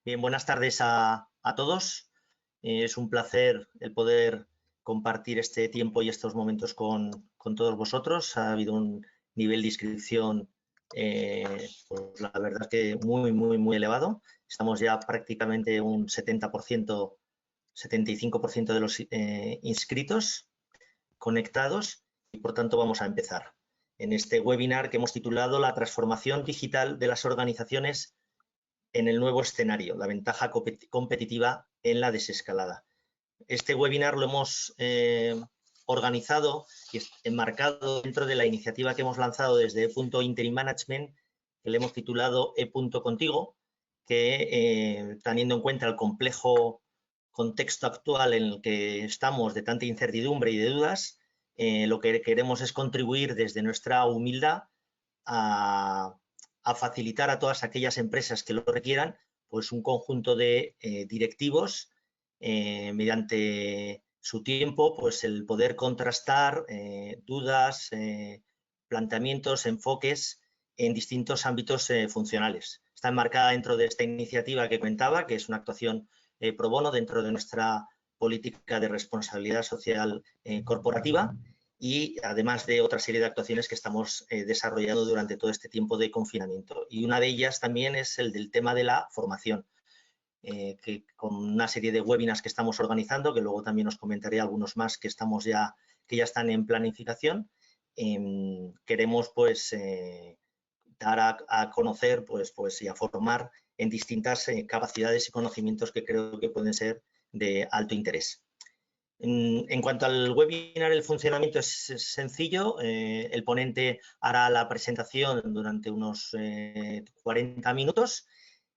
Bien, buenas tardes a todos. Es un placer el poder compartir este tiempo y estos momentos con todos vosotros. Ha habido un nivel de inscripción, pues la verdad que muy elevado. Estamos ya prácticamente un 70%, 75% de los inscritos conectados y por tanto vamos a empezar en este webinar que hemos titulado La transformación digital de las organizaciones en el nuevo escenario, la ventaja competitiva en la desescalada. Este webinar lo hemos organizado y enmarcado dentro de la iniciativa que hemos lanzado desde E.Interim Management, que le hemos titulado E.Contigo, que teniendo en cuenta el complejo contexto actual en el que estamos de tanta incertidumbre y de dudas, lo que queremos es contribuir desde nuestra humildad a facilitar a todas aquellas empresas que lo requieran, pues un conjunto de directivos mediante su tiempo, pues el poder contrastar dudas, planteamientos, enfoques en distintos ámbitos funcionales. Está enmarcada dentro de esta iniciativa que comentaba, que es una actuación pro bono dentro de nuestra política de responsabilidad social corporativa, y además de otra serie de actuaciones que estamos desarrollando durante todo este tiempo de confinamiento. Y una de ellas también es el del tema de la formación, que con una serie de webinars que estamos organizando, que luego también os comentaré algunos más que ya están en planificación, queremos pues dar a conocer y a formar en distintas capacidades y conocimientos que creo que pueden ser de alto interés. En cuanto al webinar, el funcionamiento es sencillo. El ponente hará la presentación durante unos 40 minutos.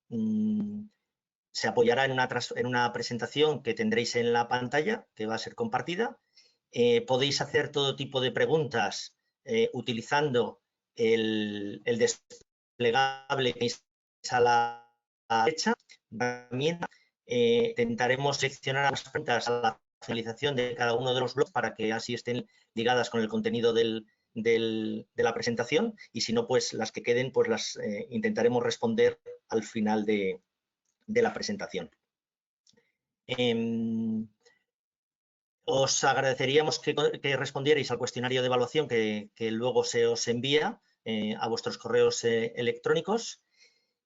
Se apoyará en una presentación que tendréis en la pantalla, que va a ser compartida. Podéis hacer todo tipo de preguntas utilizando el desplegable que tenéis a la derecha. También intentaremos seleccionar las preguntas a la finalización de cada uno de los blogs para que así estén ligadas con el contenido de la presentación, y si no, pues las que queden, pues las intentaremos responder al final de la presentación. Os agradeceríamos que respondierais al cuestionario de evaluación que luego se os envía a vuestros correos electrónicos.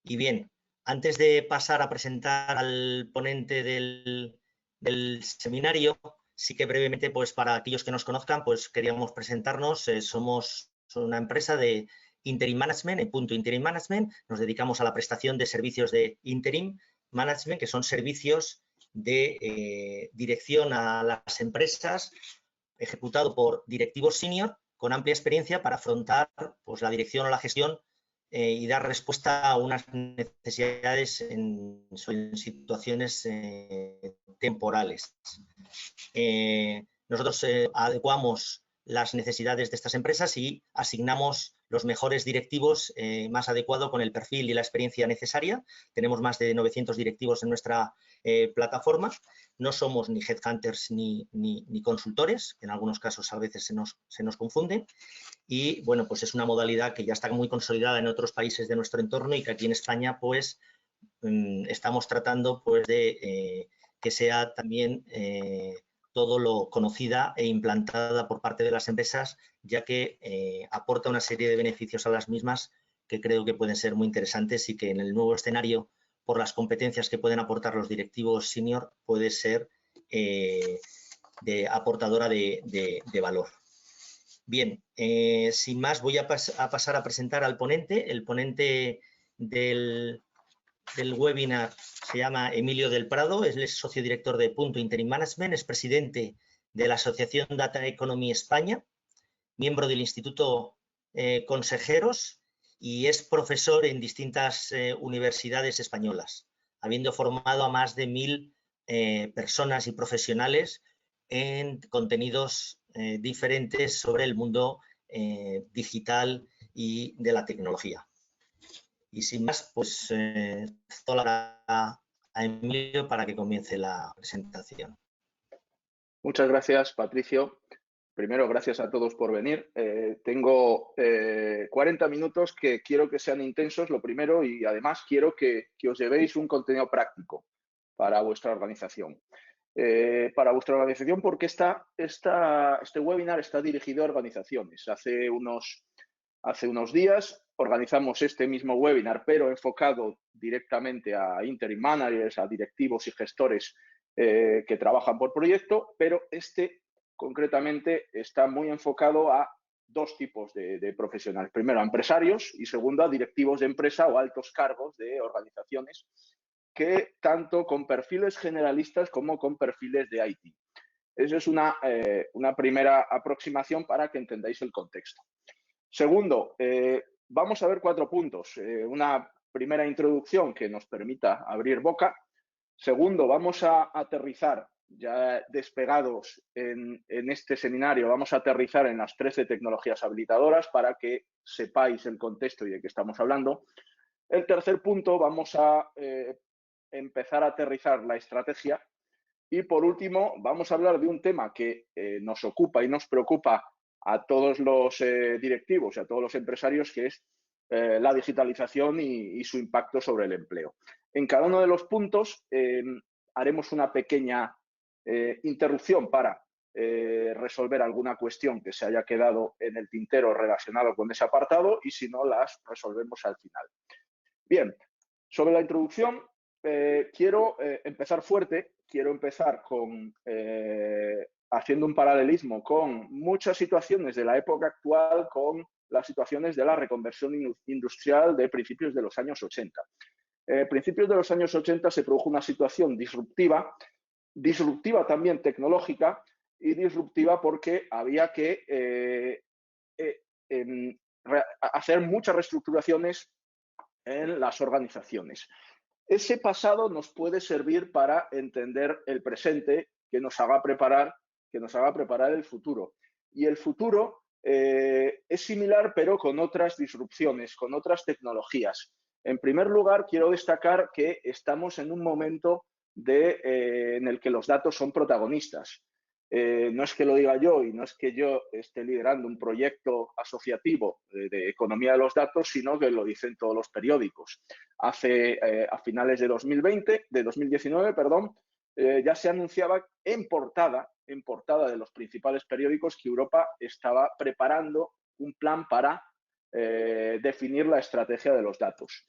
Y bien, antes de pasar a presentar al ponente del seminario, sí que brevemente, pues para aquellos que nos conozcan, pues queríamos presentarnos. Somos una empresa de Interim Management, Interim Management. Nos dedicamos a la prestación de servicios de Interim Management, que son servicios de dirección a las empresas, ejecutado por directivos senior con amplia experiencia para afrontar pues, la dirección o la gestión y dar respuesta a unas necesidades en situaciones temporales. Nosotros adecuamos las necesidades de estas empresas y asignamos los mejores directivos más adecuados con el perfil y la experiencia necesaria. Tenemos más de 900 directivos en nuestra plataforma. No somos ni headhunters ni consultores, que en algunos casos a veces se nos confunden. Y bueno, pues es una modalidad que ya está muy consolidada en otros países de nuestro entorno y que aquí en España pues estamos tratando pues de que sea también todo lo conocida e implantada por parte de las empresas, ya que aporta una serie de beneficios a las mismas que creo que pueden ser muy interesantes y que en el nuevo escenario, por las competencias que pueden aportar los directivos senior, puede ser aportadora de valor. Bien, sin más voy a pasar a presentar al ponente. El ponente del webinar se llama Emilio del Prado, es socio director de Interim Management, es presidente de la Asociación Data Economy España, miembro del Instituto Consejeros y es profesor en distintas universidades españolas, habiendo formado a más de 1000 personas y profesionales en contenidos diferentes sobre el mundo digital y de la tecnología. Y sin más, pues a Emilio para que comience la presentación. Muchas gracias, Patricio. Primero, gracias a todos por venir. Tengo 4 40 minutos que quiero que sean intensos, lo primero, y además quiero que os llevéis un contenido práctico para vuestra organización. Porque este webinar está dirigido a organizaciones. Hace unos días organizamos este mismo webinar, pero enfocado directamente a interim managers, a directivos y gestores que trabajan por proyecto, pero este concretamente está muy enfocado a dos tipos de profesionales. Primero, a empresarios y segundo, a directivos de empresa o altos cargos de organizaciones, que tanto con perfiles generalistas como con perfiles de IT. Esa es una primera aproximación para que entendáis el contexto. Segundo, vamos a ver 4 puntos. Una primera introducción que nos permita abrir boca. Segundo, vamos a aterrizar, ya despegados en este seminario, vamos a aterrizar en las 13 tecnologías habilitadoras para que sepáis el contexto y de qué estamos hablando. El tercer punto, vamos a empezar a aterrizar la estrategia. Y por último, vamos a hablar de un tema que nos ocupa y nos preocupa a todos los directivos y a todos los empresarios, que es la digitalización y su impacto sobre el empleo. En cada uno de los puntos haremos una pequeña interrupción para resolver alguna cuestión que se haya quedado en el tintero relacionado con ese apartado y si no, las resolvemos al final. Bien, sobre la introducción, quiero empezar fuerte, quiero empezar haciendo un paralelismo con muchas situaciones de la época actual con las situaciones de la reconversión industrial de principios de los años 80. Principios de los años 80 se produjo una situación disruptiva también tecnológica y disruptiva porque había que hacer muchas reestructuraciones en las organizaciones. Ese pasado nos puede servir para entender el presente que nos haga preparar el futuro. Y el futuro es similar, pero con otras disrupciones, con otras tecnologías. En primer lugar, quiero destacar que estamos en un momento en el que los datos son protagonistas. No es que lo diga yo y no es que yo esté liderando un proyecto asociativo de economía de los datos, sino que lo dicen todos los periódicos. A finales de 2019, ya se anunciaba en portada de los principales periódicos que Europa estaba preparando un plan para definir la estrategia de los datos.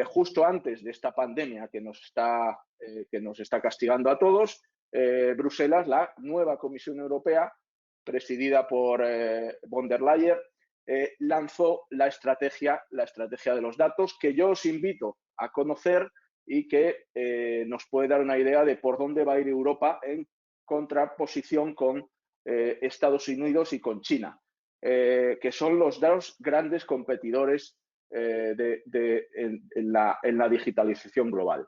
Justo antes de esta pandemia que nos está castigando a todos, Bruselas, la nueva Comisión Europea, presidida por von der Leyen, lanzó la estrategia de los datos, que yo os invito a conocer y que nos puede dar una idea de por dónde va a ir Europa en contraposición con Estados Unidos y con China, que son los dos grandes competidores en la digitalización global.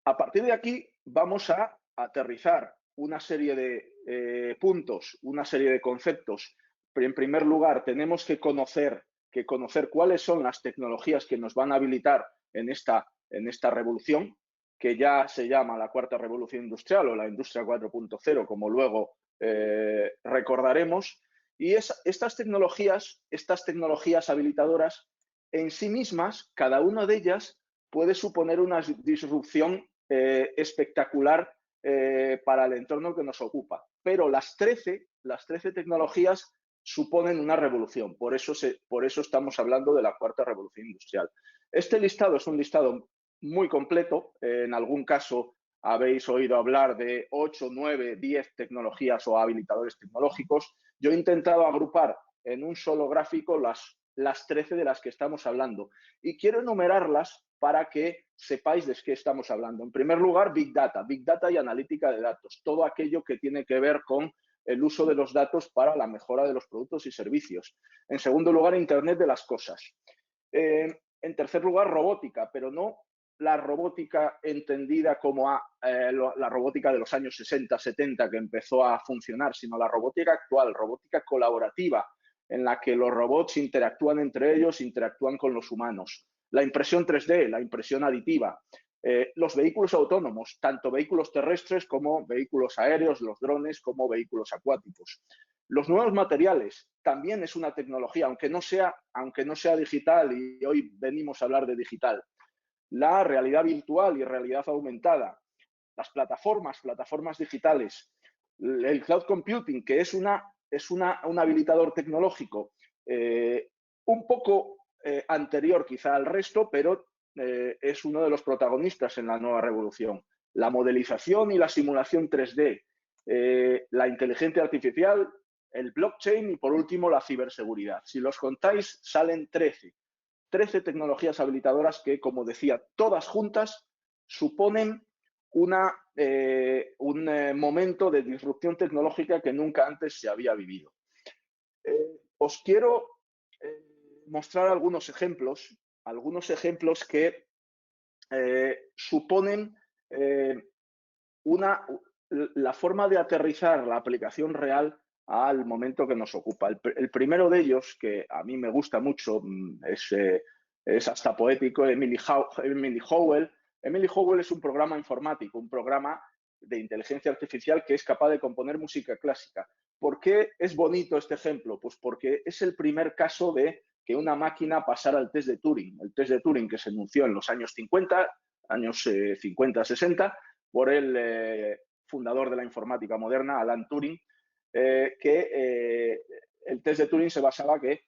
A partir de aquí vamos a aterrizar una serie de puntos, una serie de conceptos. En primer lugar, tenemos que conocer cuáles son las tecnologías que nos van a habilitar en esta revolución, que ya se llama la cuarta revolución industrial o la industria 4.0, como luego recordaremos. Y estas tecnologías habilitadoras en sí mismas, cada una de ellas puede suponer una disrupción espectacular para el entorno que nos ocupa. Pero las 13 tecnologías suponen una revolución. Por eso estamos hablando de la cuarta revolución industrial. Este listado es un listado muy completo. En algún caso habéis oído hablar de 8, 9, 10 tecnologías o habilitadores tecnológicos. Yo he intentado agrupar en un solo gráfico las 13 de las que estamos hablando. Y quiero enumerarlas para que sepáis de qué estamos hablando. En primer lugar, Big Data y analítica de datos. Todo aquello que tiene que ver con el uso de los datos para la mejora de los productos y servicios. En segundo lugar, Internet de las cosas. En tercer lugar, robótica, pero no la robótica entendida como la robótica de los años 60, 70 que empezó a funcionar, sino la robótica actual, robótica colaborativa, en la que los robots interactúan entre ellos, interactúan con los humanos. La impresión 3D, la impresión aditiva, Los vehículos autónomos, tanto vehículos terrestres como vehículos aéreos, los drones como vehículos acuáticos. Los nuevos materiales también es una tecnología, aunque no sea digital, y hoy venimos a hablar de digital. La realidad virtual y realidad aumentada, las plataformas digitales, el cloud computing, que es un habilitador tecnológico un poco anterior quizá al resto, pero es uno de los protagonistas en la nueva revolución. La modelización y la simulación 3D, la inteligencia artificial, el blockchain y, por último, la ciberseguridad. Si los contáis, salen 13 tecnologías habilitadoras que, como decía, todas juntas suponen un momento de disrupción tecnológica que nunca antes se había vivido. Os quiero mostrar algunos ejemplos que suponen la forma de aterrizar la aplicación real al momento que nos ocupa. El primero de ellos, que a mí me gusta mucho, es hasta poético, Emily Howell. Emily Howell es un programa informático, un programa de inteligencia artificial que es capaz de componer música clásica. ¿Por qué es bonito este ejemplo? Pues porque es el primer caso de que una máquina pasara el test de Turing. El test de Turing que se anunció en los años 50, 60, por el fundador de la informática moderna, Alan Turing, que el test de Turing se basaba que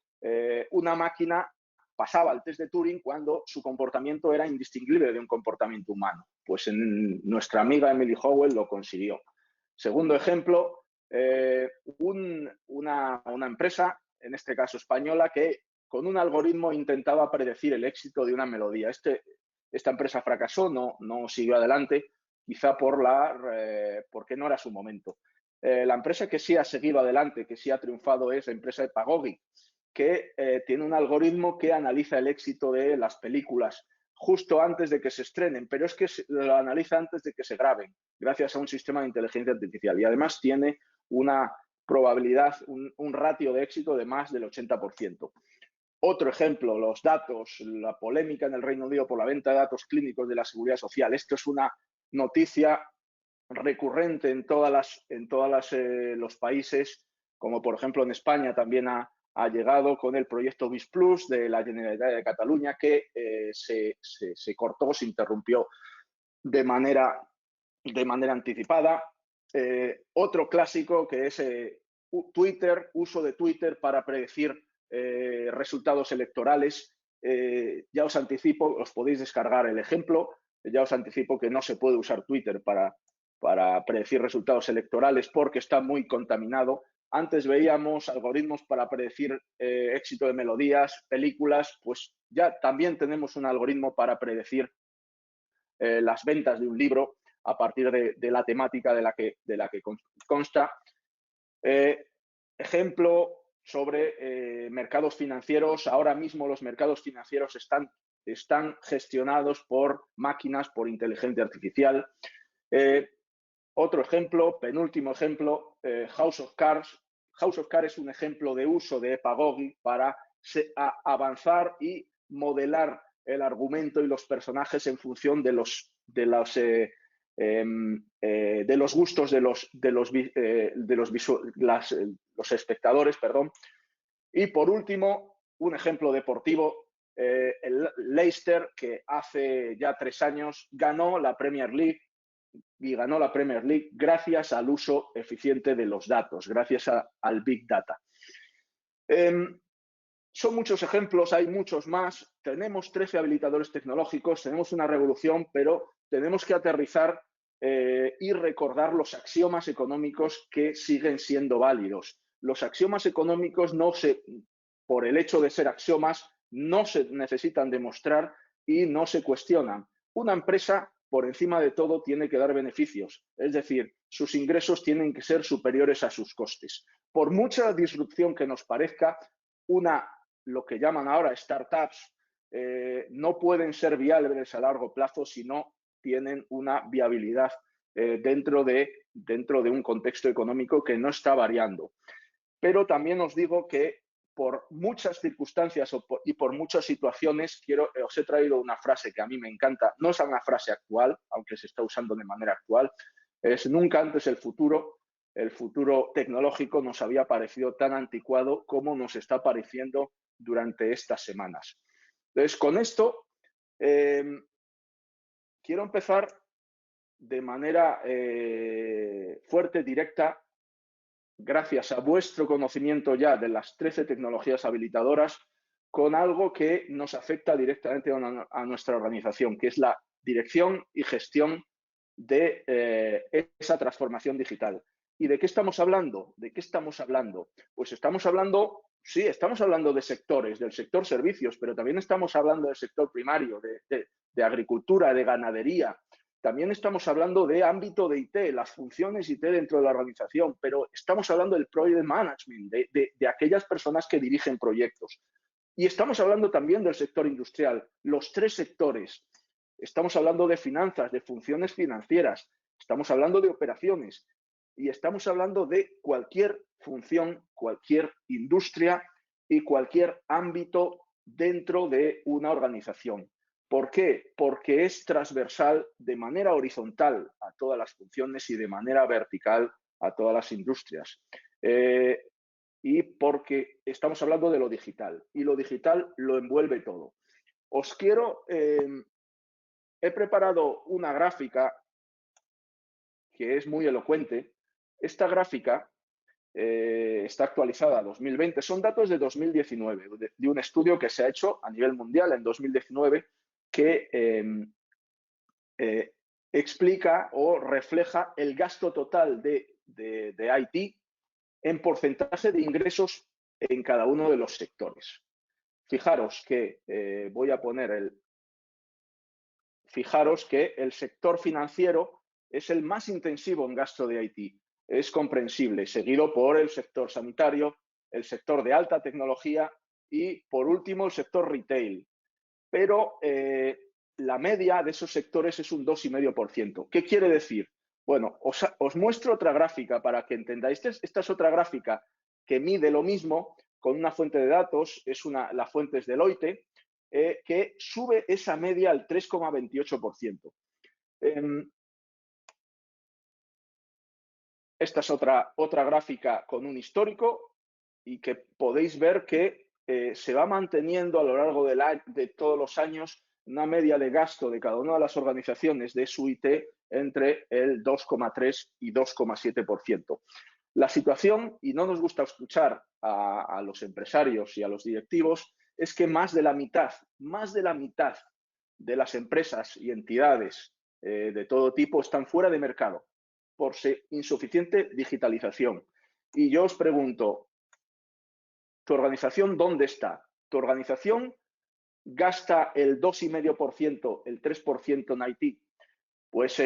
una máquina pasaba el test de Turing cuando su comportamiento era indistinguible de un comportamiento humano. Pues nuestra amiga Emily Howell lo consiguió. Segundo ejemplo, una empresa, en este caso española, que con un algoritmo intentaba predecir el éxito de una melodía. Esta empresa fracasó, no siguió adelante, quizá porque no era su momento. La empresa que sí ha seguido adelante, que sí ha triunfado, es la empresa de Pagogi, que tiene un algoritmo que analiza el éxito de las películas justo antes de que se estrenen, pero es que lo analiza antes de que se graben, gracias a un sistema de inteligencia artificial. Y además tiene una probabilidad, un ratio de éxito de más del 80%. Otro ejemplo, los datos, la polémica en el Reino Unido por la venta de datos clínicos de la Seguridad Social. Esto es una noticia recurrente en todos los países, como por ejemplo en España también ha llegado con el proyecto BIS Plus de la Generalitat de Cataluña, que se cortó, se interrumpió de manera anticipada. Otro clásico que es Twitter, uso de Twitter para predecir resultados electorales. Ya os anticipo, os podéis descargar el ejemplo, ya os anticipo que no se puede usar Twitter para predecir resultados electorales porque está muy contaminado. Antes veíamos algoritmos para predecir éxito de melodías, películas, pues ya también tenemos un algoritmo para predecir las ventas de un libro a partir de la temática de la que consta. Ejemplo sobre mercados financieros. Ahora mismo los mercados financieros están gestionados por máquinas, por inteligencia artificial. Otro ejemplo, penúltimo ejemplo, House of Cards. House of Cards es un ejemplo de uso de Pagogi para avanzar y modelar el argumento y los personajes en función de los gustos de los espectadores, perdón. Y por último, un ejemplo deportivo, el Leicester, que hace ya 3 años ganó la Premier League, y ganó la Premier League gracias al uso eficiente de los datos, gracias al Big Data. Son muchos ejemplos, hay muchos más. Tenemos 13 habilitadores tecnológicos, tenemos una revolución, pero tenemos que aterrizar y recordar los axiomas económicos que siguen siendo válidos. Los axiomas económicos, por el hecho de ser axiomas, no se necesitan demostrar y no se cuestionan. Una empresa, por encima de todo, tiene que dar beneficios, es decir, sus ingresos tienen que ser superiores a sus costes. Por mucha disrupción que nos parezca, lo que llaman ahora startups, no pueden ser viables a largo plazo si no tienen una viabilidad dentro de un contexto económico que no está variando. Pero también os digo que por muchas circunstancias y por muchas situaciones, os he traído una frase que a mí me encanta. No es una frase actual, aunque se está usando de manera actual. Es: nunca antes el futuro tecnológico nos había parecido tan anticuado como nos está pareciendo durante estas semanas. Entonces, con esto, quiero empezar de manera fuerte, directa, gracias a vuestro conocimiento ya de las 13 tecnologías habilitadoras, con algo que nos afecta directamente a nuestra organización, que es la dirección y gestión de esa transformación digital. ¿Y de qué estamos hablando? ¿De qué estamos hablando? Pues estamos hablando, sí, estamos hablando de sectores, del sector servicios, pero también estamos hablando del sector primario, de agricultura, de ganadería. También estamos hablando de ámbito de IT, las funciones IT dentro de la organización, pero estamos hablando del project management, de aquellas personas que dirigen proyectos. Y estamos hablando también del sector industrial, los 3 sectores. Estamos hablando de finanzas, de funciones financieras, estamos hablando de operaciones y estamos hablando de cualquier función, cualquier industria y cualquier ámbito dentro de una organización. ¿Por qué? Porque es transversal de manera horizontal a todas las funciones y de manera vertical a todas las industrias. Y porque estamos hablando de lo digital y lo digital lo envuelve todo. He preparado una gráfica que es muy elocuente. Esta gráfica está actualizada a 2020. Son datos de 2019, de un estudio que se ha hecho a nivel mundial en 2019 que explica o refleja el gasto total de IT en porcentaje de ingresos en cada uno de los sectores. Fijaros que Fijaros que el sector financiero es el más intensivo en gasto de IT. Es comprensible, seguido por el sector sanitario, el sector de alta tecnología y, por último, el sector retail. Pero la media de esos sectores es un 2,5%. ¿Qué quiere decir? Bueno, os muestro otra gráfica para que entendáis. Esta es otra gráfica que mide lo mismo con una fuente de datos, la fuente es Deloitte, que sube esa media al 3,28%. Esta es otra gráfica con un histórico y que podéis ver que se va manteniendo a lo largo de todos los años una media de gasto de cada una de las organizaciones de su IT entre el 2,3 y 2,7%. La situación, y no nos gusta escuchar a los empresarios y a los directivos, es que más de la mitad de las empresas y entidades de todo tipo están fuera de mercado por insuficiente digitalización. Y yo os pregunto, ¿tu organización dónde está? ¿Tu organización gasta el 2,5%, el 3% en IT? Pues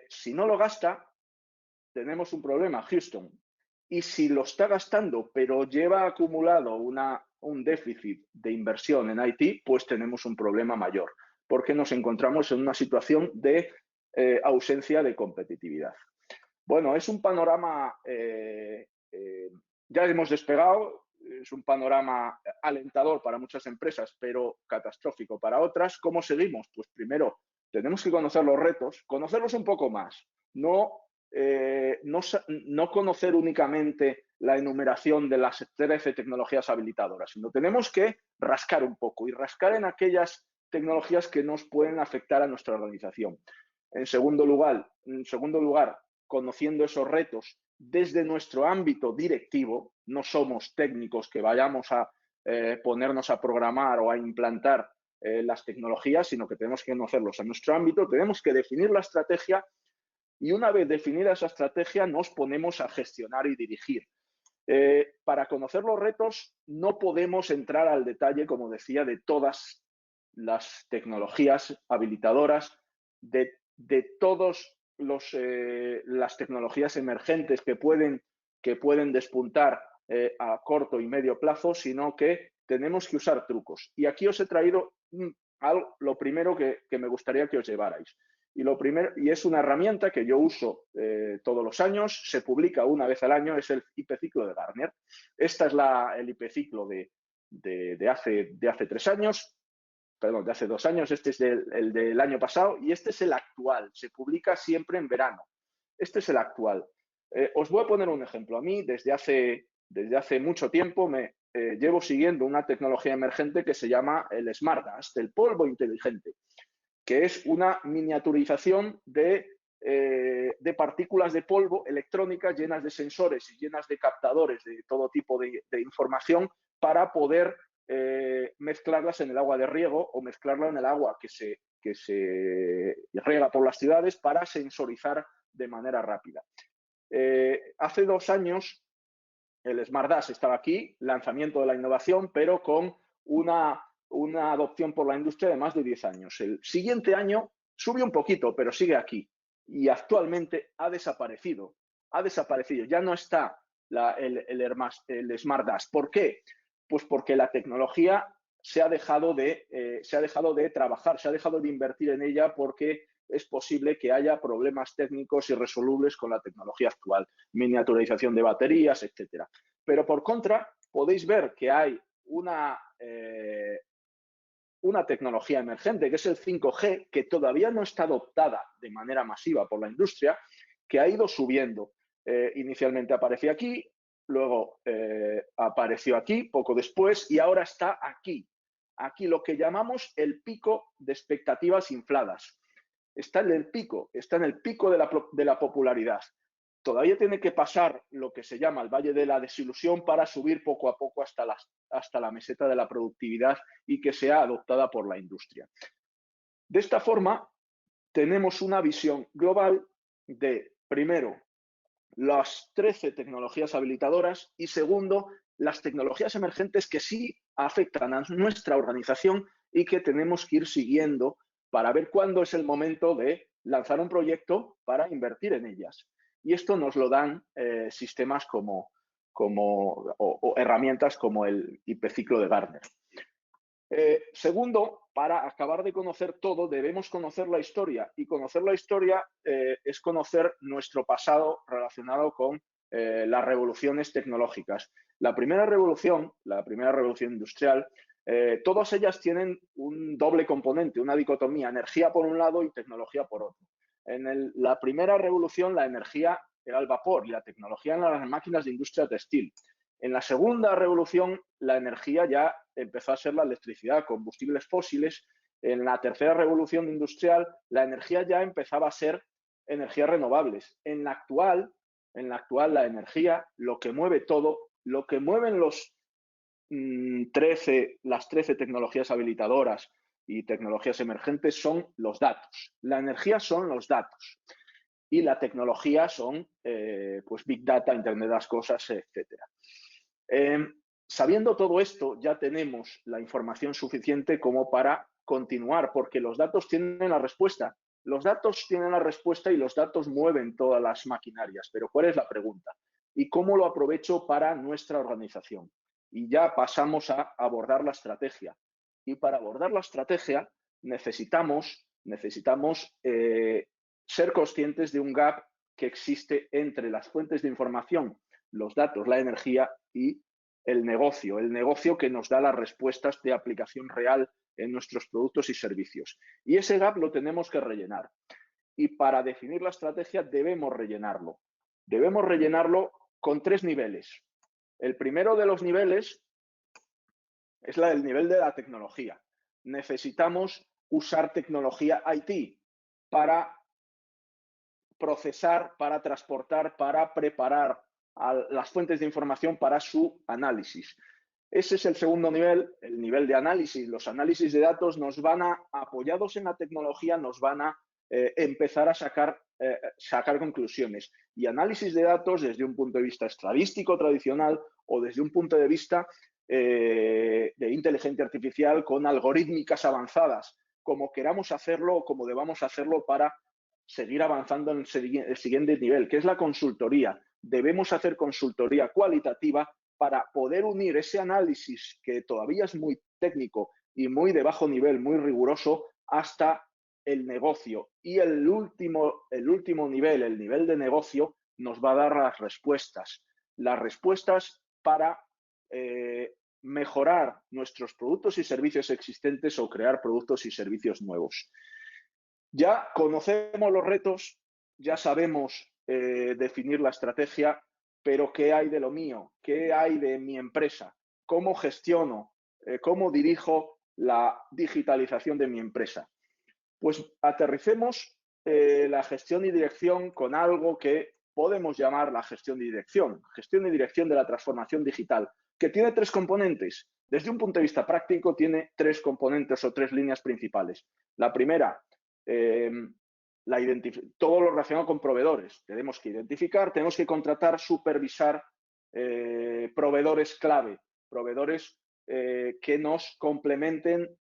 si no lo gasta, tenemos un problema, Houston. Y si lo está gastando, pero lleva acumulado un déficit de inversión en IT, pues tenemos un problema mayor, porque nos encontramos en una situación de ausencia de competitividad. Bueno, es un panorama, ya hemos despegado, es un panorama alentador para muchas empresas, pero catastrófico para otras. ¿Cómo seguimos? Pues primero tenemos que conocer los retos, conocerlos un poco más, no conocer únicamente la enumeración de las 13 tecnologías habilitadoras, sino tenemos que rascar un poco y rascar en aquellas tecnologías que nos pueden afectar a nuestra organización. En segundo lugar, conociendo esos retos desde nuestro ámbito directivo, no somos técnicos que vayamos a ponernos a programar o a implantar las tecnologías, sino que tenemos que conocerlos en nuestro ámbito, tenemos que definir la estrategia y una vez definida esa estrategia nos ponemos a gestionar y dirigir. Para conocer los retos no podemos entrar al detalle, como decía, de todas las tecnologías habilitadoras, de todas las tecnologías emergentes que pueden despuntar a corto y medio plazo, sino que tenemos que usar trucos. Y aquí os he traído lo primero que me gustaría que os llevarais. Y es una herramienta que yo uso todos los años, se publica una vez al año, es el IP ciclo de Gartner. Esta es el IP ciclo de hace 3 años, perdón, de hace 2 años, este es el del año pasado y este es el actual, se publica siempre en verano. Este es el actual. Os voy a poner un ejemplo. A mí, desde hace mucho tiempo, llevo siguiendo una tecnología emergente que se llama el Smart Dust, el polvo inteligente, que es una miniaturización de partículas de polvo electrónicas llenas de sensores y llenas de captadores de todo tipo de información para poder mezclarlas en el agua de riego o mezclarla en el agua que se riega por las ciudades para sensorizar de manera rápida. Hace 2 años el Smart Dust estaba aquí, lanzamiento de la innovación, pero con una adopción por la industria de más de 10 años. El siguiente año subió un poquito, pero sigue aquí. Y actualmente ha desaparecido. Ha desaparecido. Ya no está el Smart Dust. ¿Por qué? Pues porque la tecnología se ha dejado de trabajar, se ha dejado de invertir en ella porque es posible que haya problemas técnicos irresolubles con la tecnología actual, miniaturización de baterías, etcétera. Pero por contra, podéis ver que hay una tecnología emergente, que es el 5G, que todavía no está adoptada de manera masiva por la industria, que ha ido subiendo. Inicialmente aparecía aquí, luego apareció aquí, poco después, y ahora está aquí. Aquí lo que llamamos el pico de expectativas infladas. Está en el pico de la popularidad. Todavía tiene que pasar lo que se llama el valle de la desilusión para subir poco a poco hasta la meseta de la productividad y que sea adoptada por la industria. De esta forma, tenemos una visión global de, primero, las 13 tecnologías habilitadoras y, segundo, las tecnologías emergentes que sí afectan a nuestra organización y que tenemos que ir siguiendo para ver cuándo es el momento de lanzar un proyecto para invertir en ellas. Y esto nos lo dan sistemas o herramientas como el IP ciclo de Gartner. Segundo, para acabar de conocer todo, debemos conocer la historia. Y conocer la historia es conocer nuestro pasado relacionado con las revoluciones tecnológicas. La primera revolución industrial, todas ellas tienen un doble componente, una dicotomía, energía por un lado y tecnología por otro. En la primera revolución, la energía era el vapor y la tecnología eran las máquinas de industria textil. En la segunda revolución, la energía ya empezó a ser la electricidad, combustibles fósiles. En la tercera revolución industrial, la energía ya empezaba a ser energías renovables. En la actual, la energía, lo que mueve todo, lo que mueven las 13 tecnologías habilitadoras y tecnologías emergentes son los datos. La energía son los datos y la tecnología son pues Big Data, Internet de las Cosas, etcétera. Sabiendo todo esto, ya tenemos la información suficiente como para continuar, porque los datos tienen la respuesta. Los datos tienen la respuesta y los datos mueven todas las maquinarias. Pero ¿cuál es la pregunta? ¿Y cómo lo aprovecho para nuestra organización? Y ya pasamos a abordar la estrategia. Y para abordar la estrategia necesitamos ser conscientes de un gap que existe entre las fuentes de información, los datos, la energía y el negocio que nos da las respuestas de aplicación real en nuestros productos y servicios. Y ese gap lo tenemos que rellenar. Y para definir la estrategia debemos rellenarlo. Debemos rellenarlo con 3 niveles. El primero de los niveles es el nivel de la tecnología. Necesitamos usar tecnología IT para procesar, para transportar, para preparar a las fuentes de información para su análisis. Ese es el segundo nivel, el nivel de análisis. Los análisis de datos nos van a, apoyados en la tecnología, nos van a empezar a sacar conclusiones. Y análisis de datos desde un punto de vista estadístico tradicional o desde un punto de vista de inteligencia artificial con algorítmicas avanzadas, como queramos hacerlo o como debamos hacerlo para seguir avanzando en el siguiente nivel, que es la consultoría. Debemos hacer consultoría cualitativa para poder unir ese análisis que todavía es muy técnico y muy de bajo nivel, muy riguroso, hasta el negocio, y el último nivel, el nivel de negocio, nos va a dar las respuestas para mejorar nuestros productos y servicios existentes o crear productos y servicios nuevos. Ya conocemos los retos, ya sabemos definir la estrategia, pero ¿qué hay de lo mío? ¿Qué hay de mi empresa? ¿Cómo gestiono? ¿Cómo dirijo la digitalización de mi empresa? Pues aterricemos la gestión y dirección con algo que podemos llamar la gestión y dirección de la transformación digital, que tiene tres componentes. Desde un punto de vista práctico, tiene tres componentes o tres líneas principales. La primera, todo lo relacionado con proveedores. Tenemos que identificar, tenemos que contratar, supervisar proveedores clave, proveedores que nos complementen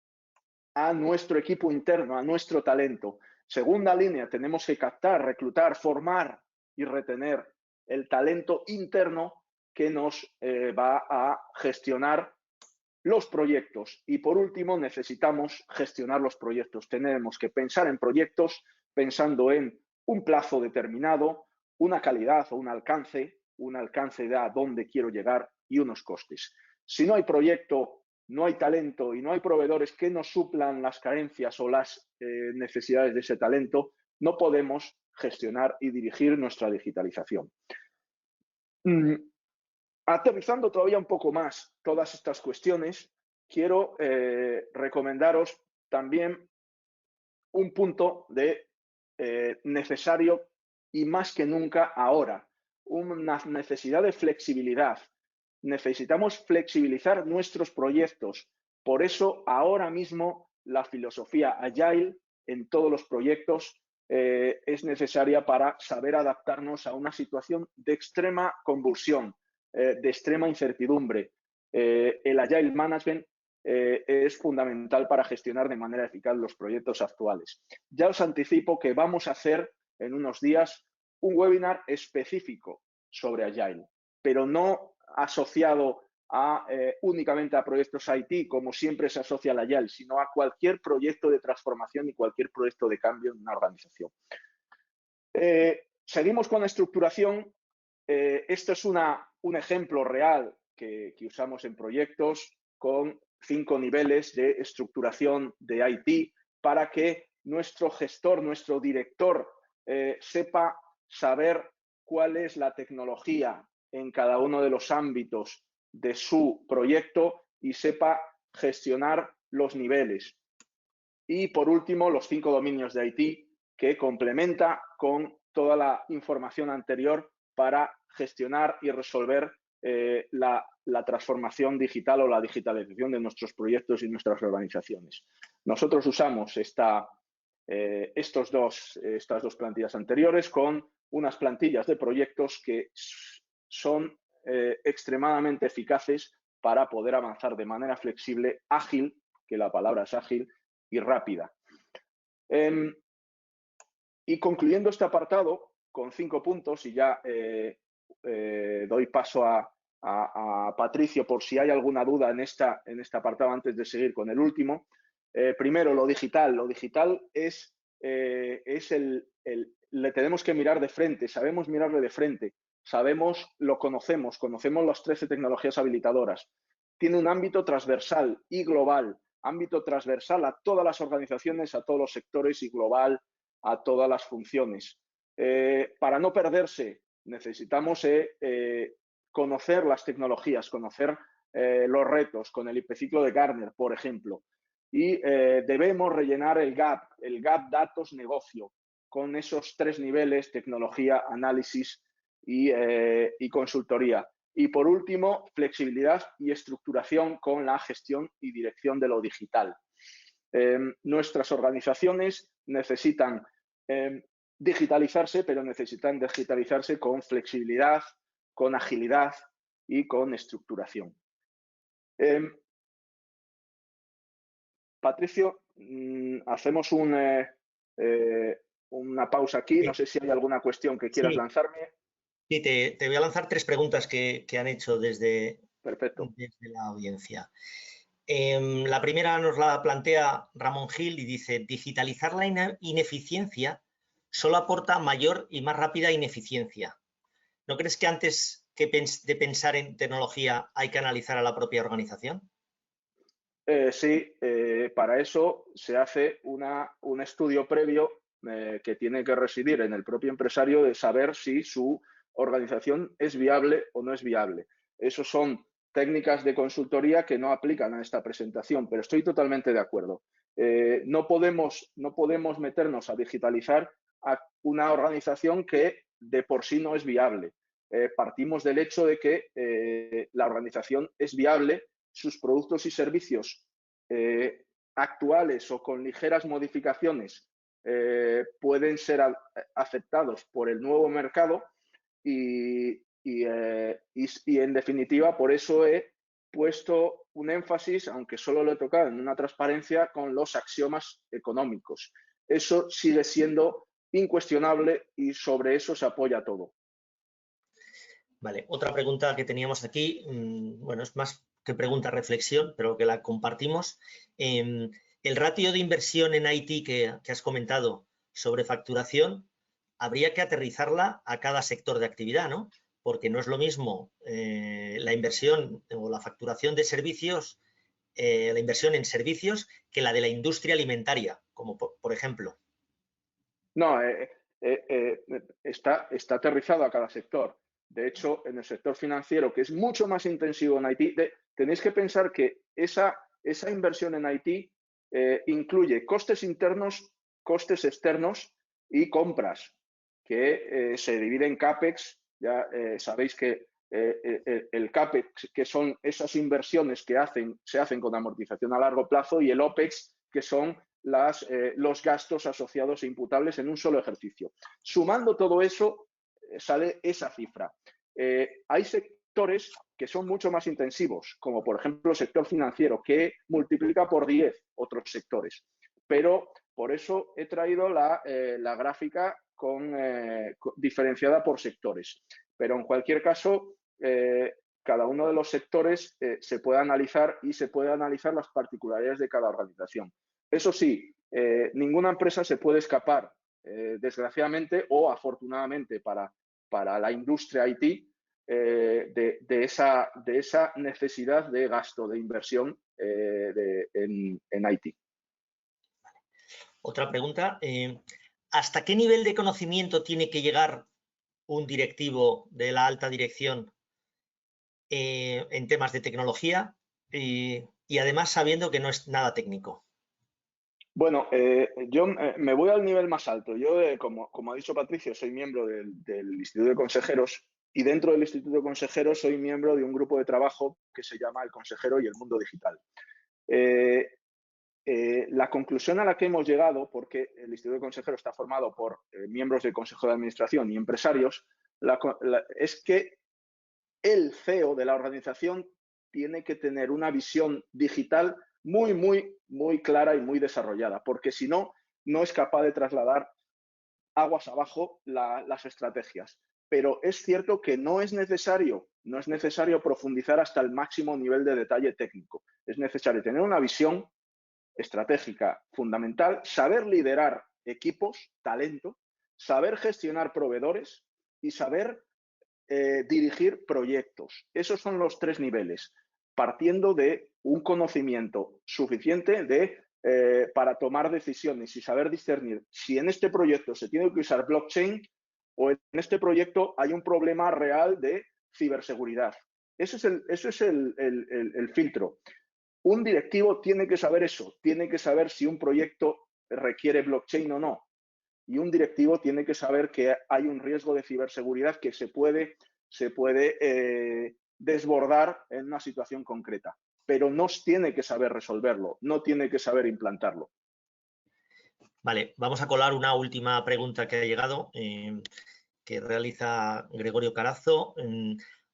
a nuestro equipo interno, a nuestro talento. Segunda línea, tenemos que captar, reclutar, formar y retener el talento interno que nos va a gestionar los proyectos. Y por último, necesitamos gestionar los proyectos. Tenemos que pensar en proyectos pensando en un plazo determinado, una calidad o un alcance de a dónde quiero llegar y unos costes. Si no hay proyecto, no hay talento y no hay proveedores que nos suplan las carencias o las necesidades de ese talento, no podemos gestionar y dirigir nuestra digitalización. Aterrizando todavía un poco más todas estas cuestiones, quiero recomendaros también un punto de necesario y más que nunca ahora, una necesidad de flexibilidad. Necesitamos flexibilizar nuestros proyectos. Por eso, ahora mismo, la filosofía Agile en todos los proyectos es necesaria para saber adaptarnos a una situación de extrema convulsión, de extrema incertidumbre. El Agile Management es fundamental para gestionar de manera eficaz los proyectos actuales. Ya os anticipo que vamos a hacer en unos días un webinar específico sobre Agile, pero no asociado únicamente a proyectos IT, como siempre se asocia al Agile, sino a cualquier proyecto de transformación y cualquier proyecto de cambio en una organización. Seguimos con la estructuración. Esto es un ejemplo real que usamos en proyectos con 5 niveles de estructuración de IT para que nuestro gestor, nuestro director, sepa saber cuál es la tecnología en cada uno de los ámbitos de su proyecto y sepa gestionar los niveles. Y por último, los 5 dominios de IT que complementa con toda la información anterior para gestionar y resolver la transformación digital o la digitalización de nuestros proyectos y nuestras organizaciones. Nosotros usamos estas dos plantillas anteriores con unas plantillas de proyectos que son extremadamente eficaces para poder avanzar de manera flexible, ágil, que la palabra es ágil, y rápida. Y concluyendo este apartado con 5 puntos, y ya doy paso a Patricio por si hay alguna duda en este apartado antes de seguir con el último. Primero, lo digital. Lo digital le tenemos que mirar de frente, sabemos mirarle de frente, conocemos las 13 tecnologías habilitadoras. Tiene un ámbito transversal y global, ámbito transversal a todas las organizaciones, a todos los sectores y global a todas las funciones. Para no perderse, necesitamos conocer las tecnologías, conocer los retos, con el ciclo de Gartner, por ejemplo. Y debemos rellenar el gap datos-negocio, con esos 3 niveles, tecnología, análisis y consultoría. Y por último, flexibilidad y estructuración con la gestión y dirección de lo digital. Nuestras organizaciones necesitan digitalizarse, pero necesitan digitalizarse con flexibilidad, con agilidad y con estructuración. Patricio, hacemos una pausa aquí. No sé si hay alguna cuestión que quieras lanzarme. Sí, te voy a lanzar 3 preguntas que han hecho desde Perfecto. Desde la audiencia. La primera nos la plantea Ramón Gil y dice: digitalizar la ineficiencia solo aporta mayor y más rápida ineficiencia. ¿No crees que antes de pensar en tecnología hay que analizar a la propia organización? Sí, para eso se hace un estudio previo que tiene que residir en el propio empresario de saber si su organización es viable o no es viable. Esos son técnicas de consultoría que no aplican a esta presentación, pero estoy totalmente de acuerdo. No podemos meternos a digitalizar a una organización que de por sí no es viable. Partimos del hecho de que la organización es viable, sus productos y servicios actuales o con ligeras modificaciones pueden ser aceptados por el nuevo mercado y en definitiva por eso he puesto un énfasis, aunque solo lo he tocado en una transparencia, con los axiomas económicos. Eso sigue siendo incuestionable y sobre eso se apoya todo. Vale, otra pregunta que teníamos aquí, bueno, es más que pregunta, reflexión, pero que la compartimos. El ratio de inversión en IT que has comentado sobre facturación, habría que aterrizarla a cada sector de actividad, ¿no? Porque no es lo mismo la inversión o la facturación de servicios, la inversión en servicios, que la de la industria alimentaria, como por ejemplo. No, está aterrizado a cada sector. De hecho, en el sector financiero, que es mucho más intensivo en IT, tenéis que pensar que esa inversión en IT incluye costes internos, costes externos y compras, que se divide en CAPEX. Ya sabéis que el CAPEX, que son esas inversiones que se hacen con amortización a largo plazo, y el OPEX, que son los gastos asociados e imputables en un solo ejercicio. Sumando todo eso, sale esa cifra. Hay sectores que son mucho más intensivos, como por ejemplo el sector financiero, que multiplica por 10 otros sectores. Pero por eso he traído la gráfica diferenciada por sectores. Pero en cualquier caso, cada uno de los sectores se puede analizar y se puede analizar las particularidades de cada organización. Eso sí, ninguna empresa se puede escapar, desgraciadamente o afortunadamente para la industria IT, de esa necesidad de gasto, de inversión en IT. Otra pregunta, ¿hasta qué nivel de conocimiento tiene que llegar un directivo de la alta dirección en temas de tecnología y además sabiendo que no es nada técnico? Bueno, yo me voy al nivel más alto. Yo, como ha dicho Patricio, soy miembro del Instituto de Consejeros, y dentro del Instituto de Consejeros soy miembro de un grupo de trabajo que se llama El Consejero y el Mundo Digital. La conclusión a la que hemos llegado, porque el Instituto de Consejeros está formado por miembros del Consejo de Administración y empresarios, es que el CEO de la organización tiene que tener una visión digital muy, muy, muy clara y muy desarrollada, porque si no, no es capaz de trasladar aguas abajo las estrategias. Pero es cierto que no es necesario profundizar hasta el máximo nivel de detalle técnico. Es necesario tener una visión estratégica fundamental, saber liderar equipos, talento, saber gestionar proveedores y saber dirigir proyectos. Esos son los 3 niveles, partiendo de un conocimiento suficiente para tomar decisiones y saber discernir si en este proyecto se tiene que usar blockchain o en este proyecto hay un problema real de ciberseguridad. Ese es el filtro. Un directivo tiene que saber eso, tiene que saber si un proyecto requiere blockchain o no. Y un directivo tiene que saber que hay un riesgo de ciberseguridad que se puede desbordar en una situación concreta, pero no tiene que saber resolverlo, no tiene que saber implantarlo. Vale, vamos a colar una última pregunta que ha llegado, que realiza Gregorio Carazo.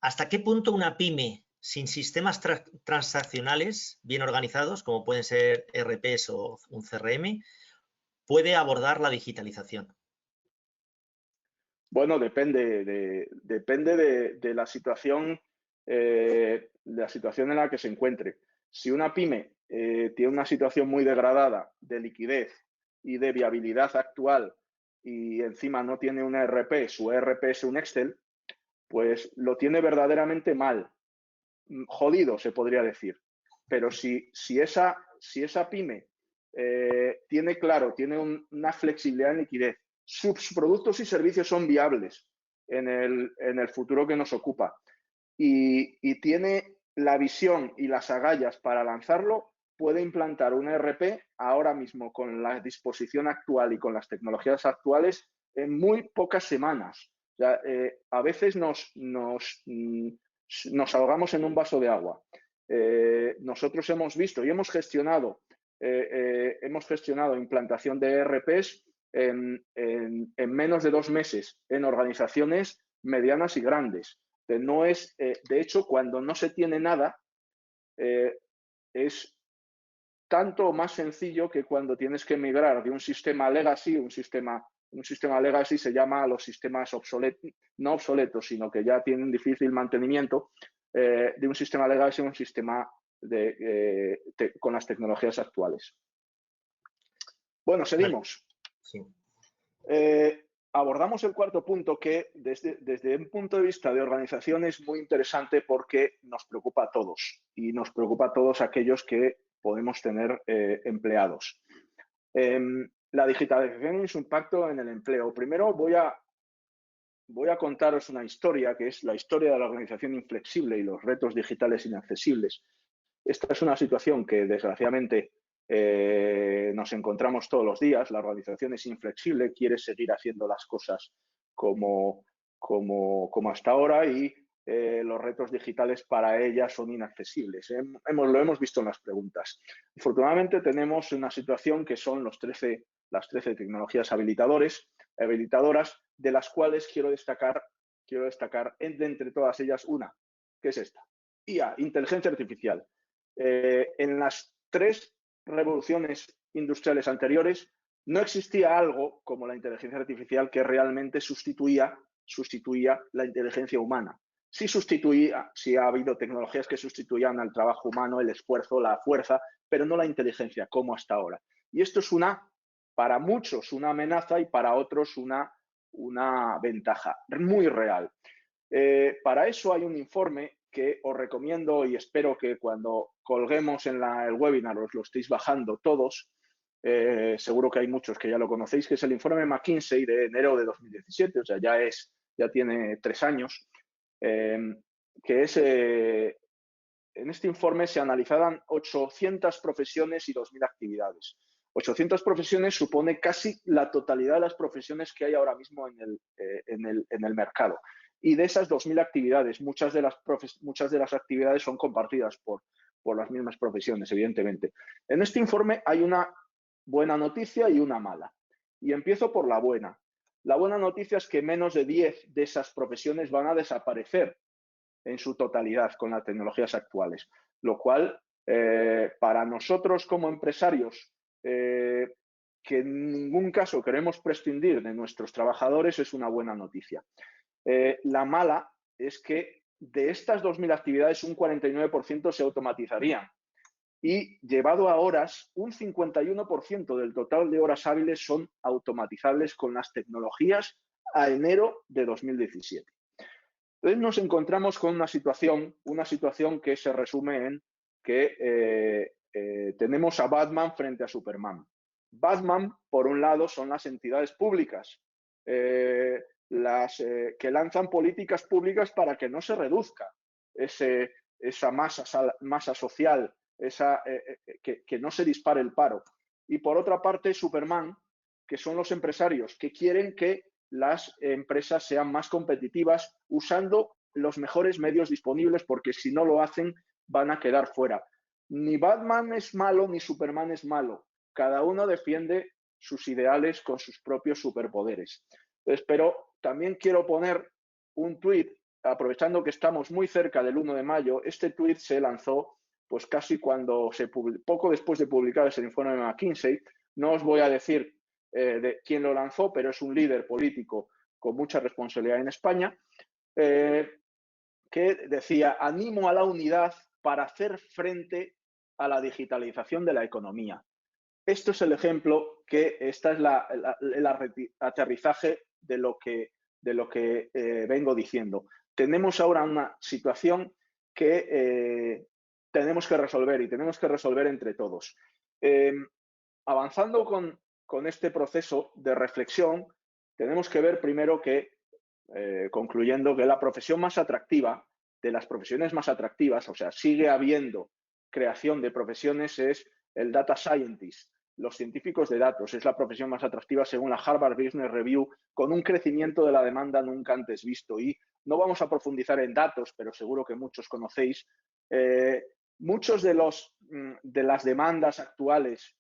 ¿Hasta qué punto una pyme sin sistemas transaccionales bien organizados, como pueden ser ERPs o un CRM, puede abordar la digitalización? Bueno, depende de la situación en la que se encuentre. Si una pyme tiene una situación muy degradada de liquidez y de viabilidad actual y encima no tiene un ERP, su ERP es un Excel, pues lo tiene verdaderamente mal, jodido se podría decir. Pero si esa pyme tiene claro, tiene una flexibilidad en liquidez, sus productos y servicios son viables en el futuro que nos ocupa y tiene la visión y las agallas para lanzarlo, puede implantar un ERP ahora mismo con la disposición actual y con las tecnologías actuales en muy pocas semanas. O sea, a veces nos ahogamos en un vaso de agua. Nosotros hemos visto y hemos gestionado implantación de ERPs en menos de 2 meses en organizaciones medianas y grandes. No es, de hecho, cuando no se tiene nada, es tanto más sencillo que cuando tienes que migrar de un sistema legacy, un sistema legacy se llama a los sistemas no obsoletos, sino que ya tienen difícil mantenimiento, de un sistema legacy a un sistema con las tecnologías actuales. Bueno, seguimos. Sí. Abordamos el cuarto punto que desde un punto de vista de organización es muy interesante porque nos preocupa a todos y nos preocupa a todos aquellos que podemos tener empleados. La digitalización y su impacto en el empleo. Primero voy a contaros una historia que es la historia de la organización inflexible y los retos digitales inaccesibles. Esta es una situación que desgraciadamente nos encontramos todos los días. La organización es inflexible, quiere seguir haciendo las cosas como hasta ahora y los retos digitales para ella son inaccesibles. Lo hemos visto en las preguntas. Afortunadamente tenemos una situación que son las 13 tecnologías habilitadoras, de las cuales quiero destacar entre todas ellas una, que es esta. IA, inteligencia artificial. En las 3 revoluciones industriales anteriores no existía algo como la inteligencia artificial que realmente sustituía la inteligencia humana. Sí ha habido tecnologías que sustituían al trabajo humano, el esfuerzo, la fuerza, pero no la inteligencia como hasta ahora. Y esto es para muchos una amenaza y para otros una ventaja muy real. Para eso hay un informe que os recomiendo y espero que cuando colguemos en el webinar os lo estéis bajando todos. Seguro que hay muchos que ya lo conocéis, que es el informe McKinsey de enero de 2017, o sea, ya tiene 3 años, que es, en este informe se analizaban 800 profesiones y 2.000 actividades. 800 profesiones supone casi la totalidad de las profesiones que hay ahora mismo en el mercado. Y de esas 2.000 actividades, muchas de las actividades son compartidas por las mismas profesiones, evidentemente. En este informe hay una buena noticia y una mala. Y empiezo por la buena. La buena noticia es que menos de 10 de esas profesiones van a desaparecer en su totalidad con las tecnologías actuales, lo cual para nosotros como empresarios que en ningún caso queremos prescindir de nuestros trabajadores es una buena noticia. La mala es que de estas 2.000 actividades un 49% se automatizarían y llevado a horas, un 51% del total de horas hábiles son automatizables con las tecnologías a enero de 2017. Entonces nos encontramos con una situación que se resume en que tenemos a Batman frente a Superman. Batman, por un lado, son las entidades públicas, que lanzan políticas públicas para que no se reduzca esa masa social, que no se dispare el paro. Y por otra parte, Superman, que son los empresarios que quieren que las empresas sean más competitivas usando los mejores medios disponibles, porque si no lo hacen van a quedar fuera. Ni Batman es malo ni Superman es malo. Cada uno defiende sus ideales con sus propios superpoderes. Pero también quiero poner un tuit, aprovechando que estamos muy cerca del 1 de mayo. Este tuit se lanzó pues casi poco después de publicar ese informe de McKinsey. No os voy a decir de quién lo lanzó, pero es un líder político con mucha responsabilidad en España, que decía: animo a la unidad para hacer frente a la digitalización de la economía. Esto es el ejemplo esta es el aterrizaje de lo que vengo diciendo. Tenemos ahora una situación que tenemos que resolver y tenemos que resolver entre todos. Avanzando con este proceso de reflexión, tenemos que ver primero que, concluyendo, que la profesión más atractiva, de las profesiones más atractivas, o sea, sigue habiendo creación de profesiones, es el data scientist, los científicos de datos. Es la profesión más atractiva según la Harvard Business Review, con un crecimiento de la demanda nunca antes visto. Y no vamos a profundizar en datos, pero seguro que muchos conocéis. Muchos de las demandas actuales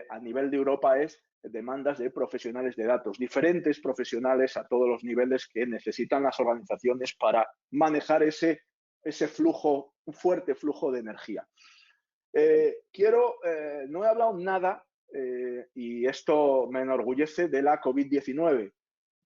a nivel de Europa es demandas de profesionales de datos, diferentes profesionales a todos los niveles que necesitan las organizaciones para manejar ese flujo, un fuerte flujo de energía. No he hablado nada, y esto me enorgullece, de la COVID-19,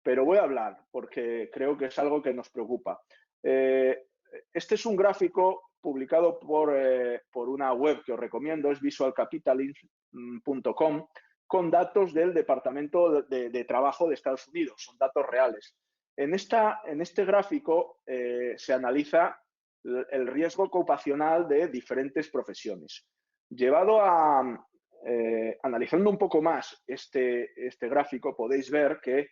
pero voy a hablar porque creo que es algo que nos preocupa. Este es un gráfico publicado por una web que os recomiendo, es visualcapitalism.com, con datos del Departamento de Trabajo de Estados Unidos, son datos reales. En este gráfico se analiza el riesgo ocupacional de diferentes profesiones. Analizando un poco más este gráfico, podéis ver que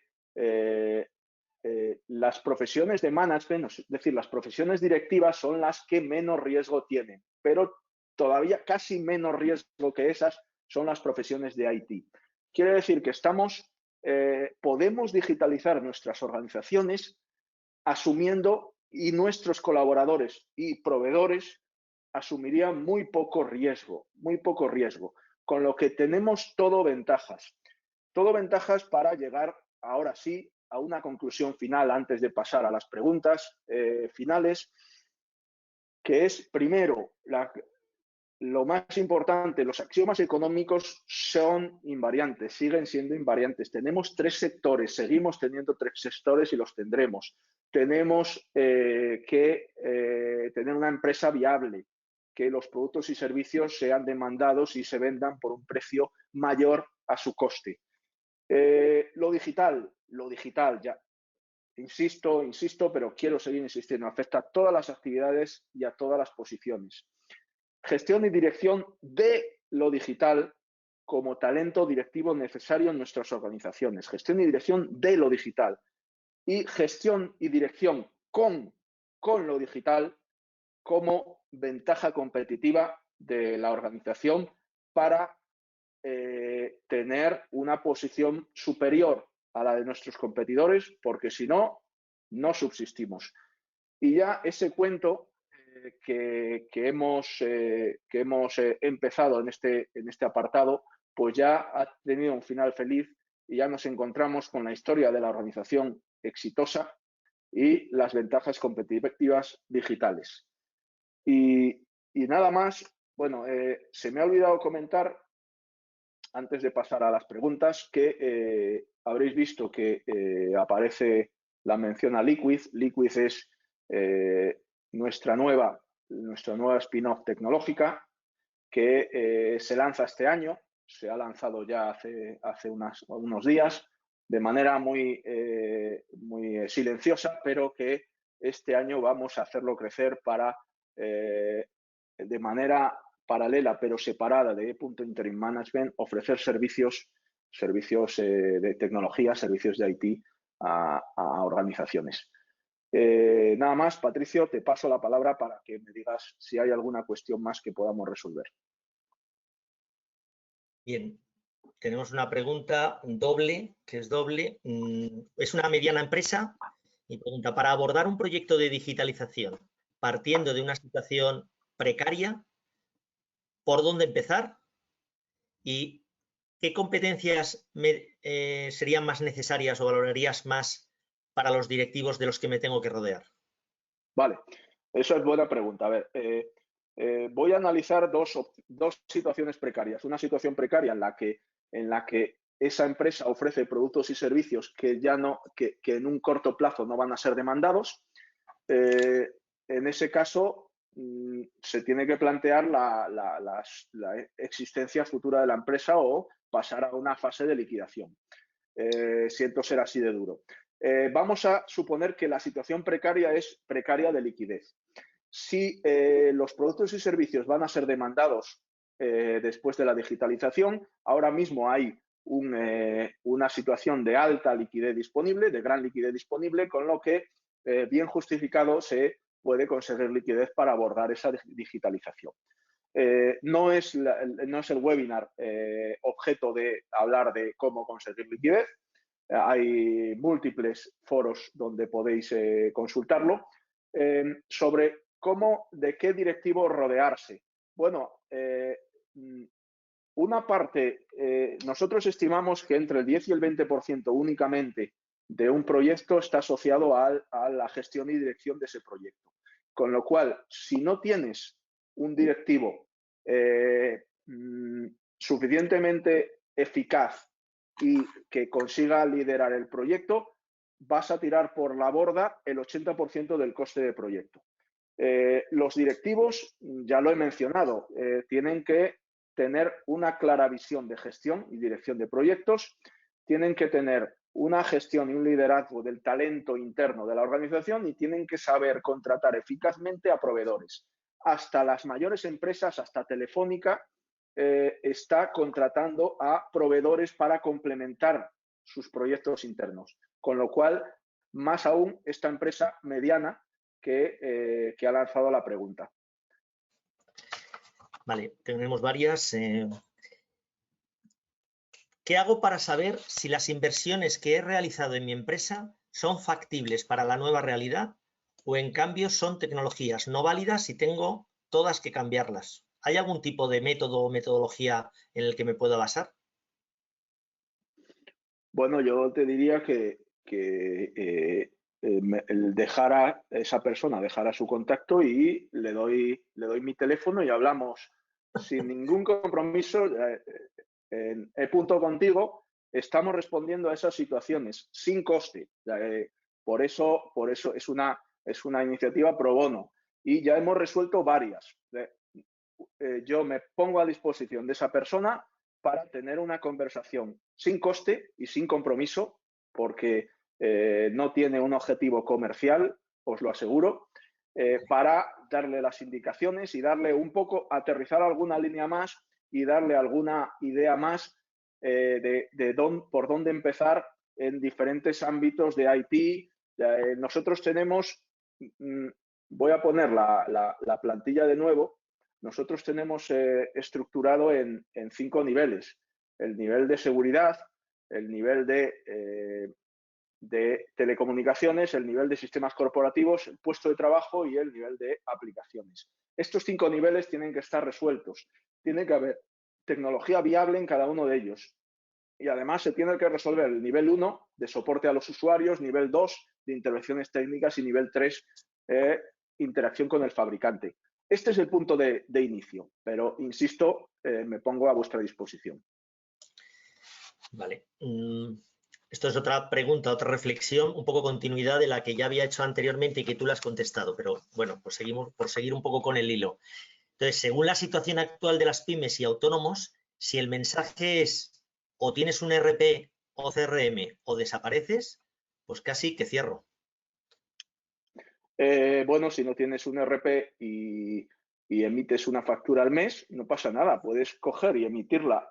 las profesiones de management, es decir, las profesiones directivas, son las que menos riesgo tienen, pero todavía casi menos riesgo que esas son las profesiones de IT. Quiere decir que podemos digitalizar nuestras organizaciones asumiendo, y nuestros colaboradores y proveedores asumirían muy poco riesgo, con lo que tenemos todo ventajas para llegar ahora sí a una conclusión final antes de pasar a las preguntas finales, que es, primero, lo más importante: los axiomas económicos son invariantes, siguen siendo invariantes. Tenemos tres sectores, seguimos teniendo tres sectores y los tendremos. Tenemos que tener una empresa viable, que los productos y servicios sean demandados y se vendan por un precio mayor a su coste. Lo digital, ya insisto, pero quiero seguir insistiendo, afecta a todas las actividades y a todas las posiciones. Gestión y dirección de lo digital como talento directivo necesario en nuestras organizaciones. Gestión y dirección de lo digital. Y gestión y dirección con lo digital como ventaja competitiva de la organización para tener una posición superior a la de nuestros competidores, porque si no, no subsistimos. Y ya ese cuento que hemos empezado en este apartado, pues ya ha tenido un final feliz y ya nos encontramos con la historia de la organización exitosa y las ventajas competitivas digitales. Y nada más. Bueno, se me ha olvidado comentar, antes de pasar a las preguntas, que habréis visto que aparece la mención a Liquid. Liquid es nuestra nueva spin-off tecnológica que se lanza este año. Se ha lanzado ya hace unos días de manera muy silenciosa, pero que este año vamos a hacerlo crecer para, de manera paralela pero separada de Interim Management, ofrecer servicios de tecnología, servicios de IT a organizaciones. Nada más, Patricio, te paso la palabra para que me digas si hay alguna cuestión más que podamos resolver. Bien, tenemos una pregunta doble, que es doble. Es una mediana empresa y pregunta: para abordar un proyecto de digitalización partiendo de una situación precaria, ¿por dónde empezar? ¿Y qué competencias serían más necesarias o valorarías más para los directivos de los que me tengo que rodear? Vale, eso es buena pregunta. A ver, voy a analizar dos situaciones precarias. Una situación precaria en la que esa empresa ofrece productos y servicios que en un corto plazo no van a ser demandados. En ese caso, se tiene que plantear la existencia futura de la empresa o pasar a una fase de liquidación. Siento ser así de duro. Vamos a suponer que la situación precaria es precaria de liquidez. Si los productos y servicios van a ser demandados después de la digitalización, ahora mismo hay una situación de alta liquidez disponible, de gran liquidez disponible, con lo que bien justificado se puede conseguir liquidez para abordar esa digitalización. No es el webinar objeto de hablar de cómo conseguir liquidez. Hay múltiples foros donde podéis consultarlo. Sobre de qué directivo rodearse. Bueno, una parte, nosotros estimamos que entre el 10 y el 20% únicamente de un proyecto está asociado a la gestión y dirección de ese proyecto. Con lo cual, si no tienes un directivo suficientemente eficaz y que consiga liderar el proyecto, vas a tirar por la borda el 80% del coste de proyecto. Los directivos, ya lo he mencionado, tienen que tener una clara visión de gestión y dirección de proyectos, tienen que tener una gestión y un liderazgo del talento interno de la organización y tienen que saber contratar eficazmente a proveedores. Hasta las mayores empresas, hasta Telefónica, está contratando a proveedores para complementar sus proyectos internos. Con lo cual, más aún, esta empresa mediana que ha lanzado la pregunta. Vale, tenemos varias. ¿Qué hago para saber si las inversiones que he realizado en mi empresa son factibles para la nueva realidad o en cambio son tecnologías no válidas y tengo todas que cambiarlas? ¿Hay algún tipo de método o metodología en el que me pueda basar? Bueno, yo te diría que esa persona dejara su contacto y le doy mi teléfono y hablamos sin ningún compromiso. En E-Punto Contigo estamos respondiendo a esas situaciones sin coste. Por eso es una iniciativa pro bono y ya hemos resuelto varias. Yo me pongo a disposición de esa persona para tener una conversación sin coste y sin compromiso, porque no tiene un objetivo comercial, os lo aseguro, para darle las indicaciones y darle un poco, aterrizar alguna línea más y darle alguna idea más por dónde empezar en diferentes ámbitos de IT. Nosotros tenemos, voy a poner la plantilla de nuevo. Nosotros tenemos estructurado en 5 niveles. El nivel de seguridad, el nivel de telecomunicaciones, el nivel de sistemas corporativos, el puesto de trabajo y el nivel de aplicaciones. Estos 5 niveles tienen que estar resueltos. Tiene que haber tecnología viable en cada uno de ellos. Y además se tiene que resolver el nivel 1 de soporte a los usuarios, nivel 2 de intervenciones técnicas y nivel 3 interacción con el fabricante. Este es el punto de inicio, pero insisto, me pongo a vuestra disposición. Vale. Esto es otra pregunta, otra reflexión, un poco continuidad de la que ya había hecho anteriormente y que tú la has contestado, pero bueno, pues seguimos por seguir un poco con el hilo. Entonces, según la situación actual de las pymes y autónomos, si el mensaje es o tienes un ERP o CRM o desapareces, pues casi que cierro. Bueno, si no tienes un ERP y emites una factura al mes, no pasa nada. Puedes coger y emitirla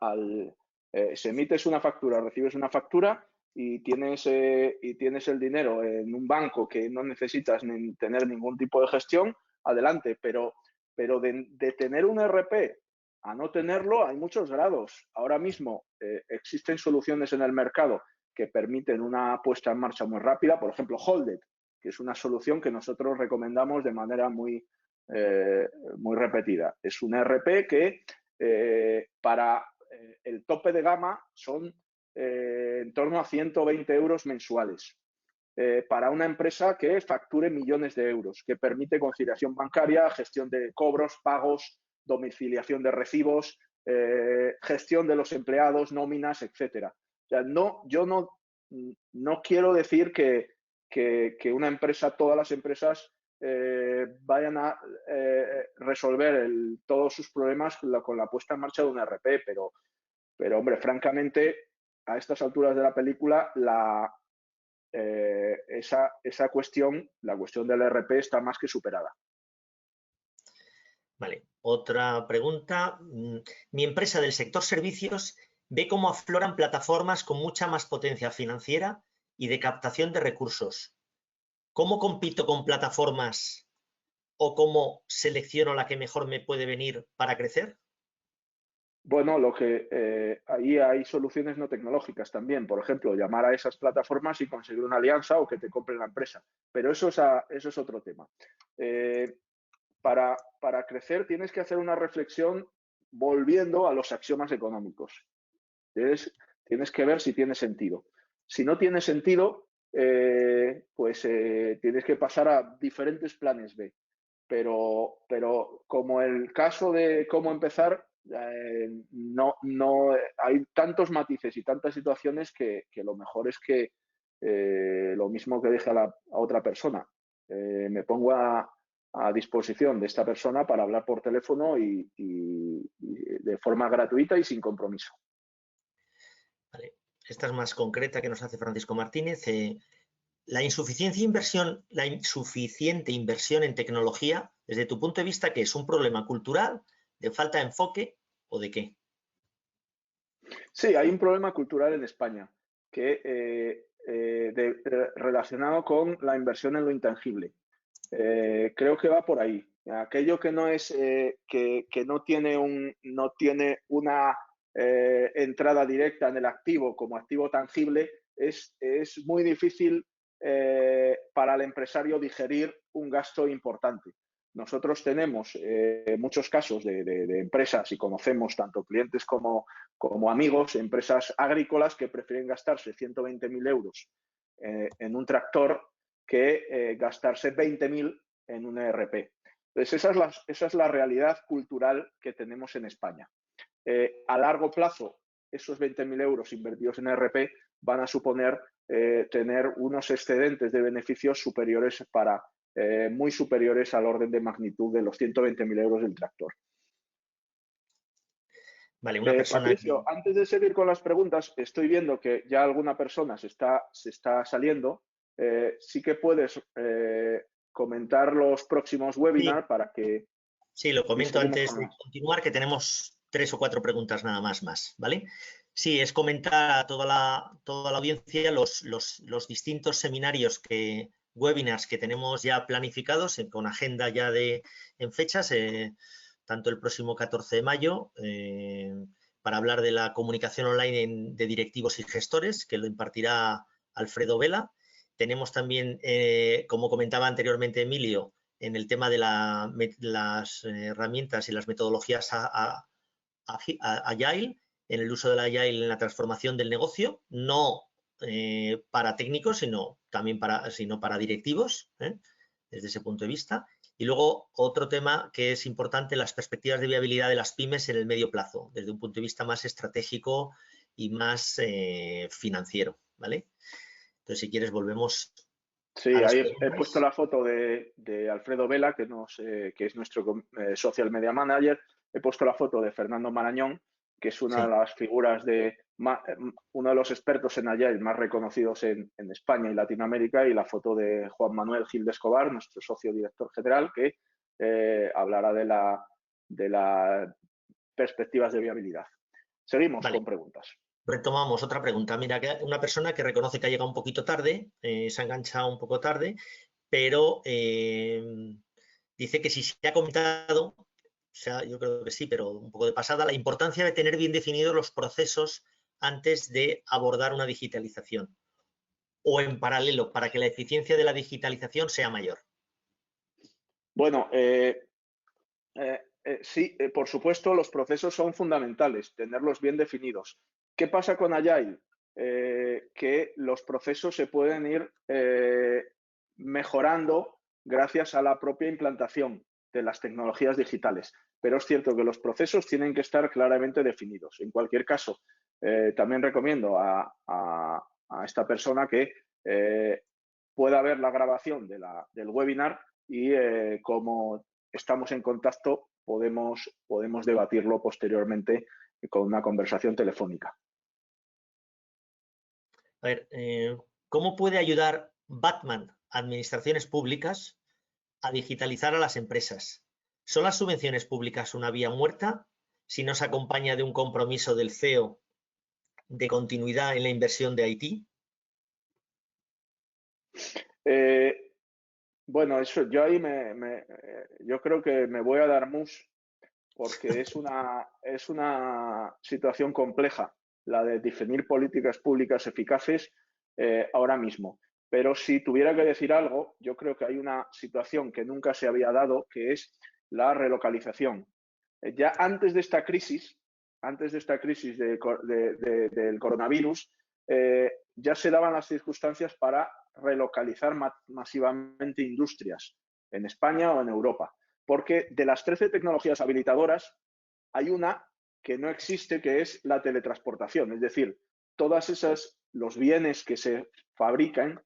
si emites una factura, recibes una factura y tienes el dinero en un banco que no necesitas ni tener ningún tipo de gestión, adelante. Pero de tener un ERP a no tenerlo hay muchos grados. Ahora mismo existen soluciones en el mercado que permiten una puesta en marcha muy rápida. Por ejemplo, Holded, que es una solución que nosotros recomendamos de manera muy repetida. Es un ERP que para el tope de gama son en torno a 120 euros mensuales. Para una empresa que facture millones de euros, que permite conciliación bancaria, gestión de cobros, pagos, domiciliación de recibos, gestión de los empleados, nóminas, etcétera. O sea, yo no quiero decir que una empresa, todas las empresas vayan a resolver todos sus problemas con la puesta en marcha de un ERP, pero hombre, francamente, a estas alturas de la película, esa cuestión, la cuestión del ERP está más que superada. Vale, otra pregunta. Mi empresa del sector servicios ve cómo afloran plataformas con mucha más potencia financiera y de captación de recursos. ¿Cómo compito con plataformas o cómo selecciono la que mejor me puede venir para crecer? Bueno, ahí hay soluciones no tecnológicas también. Por ejemplo, llamar a esas plataformas y conseguir una alianza o que te compren la empresa. Pero eso es otro tema. Para crecer tienes que hacer una reflexión volviendo a los axiomas económicos. Tienes que ver si tiene sentido. Si no tiene sentido, tienes que pasar a diferentes planes B. Pero como el caso de cómo empezar, no hay tantos matices y tantas situaciones que lo mejor es que lo mismo que deje a otra persona. Me pongo a disposición de esta persona para hablar por teléfono y de forma gratuita y sin compromiso. Vale. Esta es más concreta que nos hace Francisco Martínez. La insuficiente inversión en tecnología, desde tu punto de vista, ¿qué es? ¿Un problema cultural, de falta de enfoque o de qué? Sí, hay un problema cultural en España relacionado con la inversión en lo intangible. Creo que va por ahí. Aquello que no es que no tiene una entrada directa en el activo como activo tangible, es muy difícil para el empresario digerir un gasto importante. Nosotros tenemos muchos casos de empresas y conocemos tanto clientes como amigos, empresas agrícolas que prefieren gastarse 120.000 euros en un tractor que gastarse 20.000 en un ERP. Entonces, esa es la realidad cultural que tenemos en España. A largo plazo, esos 20.000 euros invertidos en ERP van a suponer tener unos excedentes de beneficios superiores muy superiores al orden de magnitud de los 120.000 euros del tractor. Vale, una persona Patricio, antes de seguir con las preguntas, estoy viendo que ya alguna persona se está saliendo. Sí que puedes comentar los próximos webinars para que... Sí, lo comento antes de continuar, que tenemos 3 o 4 preguntas nada más, ¿vale? Sí, es comentar a toda la audiencia los distintos seminarios, webinars que tenemos ya planificados con agenda ya en fechas, tanto el próximo 14 de mayo, para hablar de la comunicación online de directivos y gestores, que lo impartirá Alfredo Vela. Tenemos también, como comentaba anteriormente Emilio, en el tema de las herramientas y las metodologías Agile, en el uso de la Agile en la transformación del negocio, no para técnicos, sino para directivos, desde ese punto de vista. Y luego otro tema que es importante, las perspectivas de viabilidad de las pymes en el medio plazo, desde un punto de vista más estratégico y más financiero, ¿vale? Entonces, si quieres, volvemos. Sí, ahí he puesto la foto de Alfredo Vela, que es nuestro social media manager. He puesto la foto de Fernando Marañón, que es una de las figuras uno de los expertos en Agile más reconocidos en España y Latinoamérica, y la foto de Juan Manuel Gil de Escobar, nuestro socio director general, que hablará de las perspectivas de viabilidad. Seguimos con preguntas. Retomamos otra pregunta. Mira, que una persona que reconoce que ha llegado un poquito tarde, se ha enganchado un poco tarde, pero dice que si se ha comentado, o sea, yo creo que sí, pero un poco de pasada, la importancia de tener bien definidos los procesos antes de abordar una digitalización o en paralelo para que la eficiencia de la digitalización sea mayor. Bueno, sí, por supuesto, los procesos son fundamentales, tenerlos bien definidos. ¿Qué pasa con Agile? Que los procesos se pueden ir mejorando gracias a la propia implantación de las tecnologías digitales. Pero es cierto que los procesos tienen que estar claramente definidos. En cualquier caso, también recomiendo a esta persona que pueda ver la grabación del webinar y como estamos en contacto podemos debatirlo posteriormente con una conversación telefónica. A ver, ¿cómo puede ayudar Batman a administraciones públicas a digitalizar a las empresas? ¿Son las subvenciones públicas una vía muerta si no se acompaña de un compromiso del CEO de continuidad en la inversión de IT? Bueno, eso yo ahí yo creo que me voy a dar mus porque es una situación compleja la de definir políticas públicas eficaces ahora mismo. Pero si tuviera que decir algo, yo creo que hay una situación que nunca se había dado, que es la relocalización. Ya antes de esta crisis del coronavirus, ya se daban las circunstancias para relocalizar masivamente industrias en España o en Europa. Porque de las 13 tecnologías habilitadoras, hay una que no existe, que es la teletransportación. Es decir, los bienes que se fabrican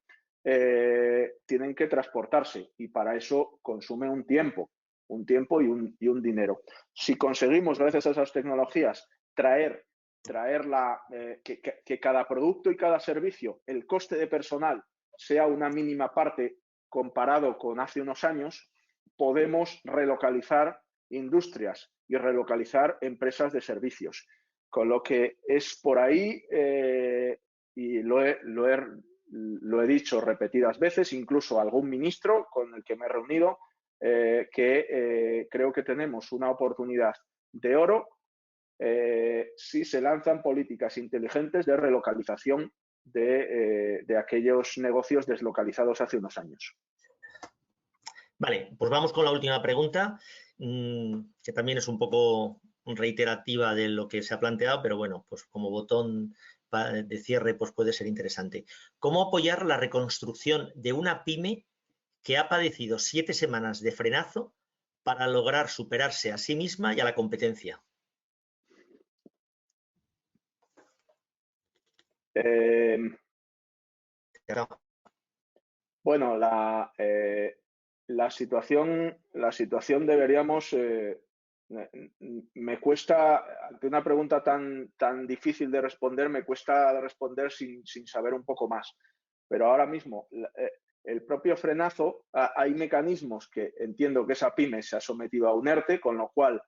tienen que transportarse y para eso consume un tiempo y un dinero. Si conseguimos, gracias a esas tecnologías, que cada producto y cada servicio, el coste de personal sea una mínima parte comparado con hace unos años, podemos relocalizar industrias y relocalizar empresas de servicios. Con lo que es por ahí, y lo he dicho repetidas veces, incluso a algún ministro con el que me he reunido, que creo que tenemos una oportunidad de oro si se lanzan políticas inteligentes de relocalización de aquellos negocios deslocalizados hace unos años. Vale, pues vamos con la última pregunta, que también es un poco reiterativa de lo que se ha planteado, pero bueno, pues como botón de cierre pues puede ser interesante. ¿Cómo apoyar la reconstrucción de una pyme que ha padecido 7 semanas de frenazo para lograr superarse a sí misma y a la competencia? Bueno, la situación deberíamos, me cuesta, ante una pregunta tan difícil de responder, me cuesta responder sin saber un poco más. Pero ahora mismo, el propio frenazo, hay mecanismos que entiendo que esa pyme se ha sometido a un ERTE, con lo cual,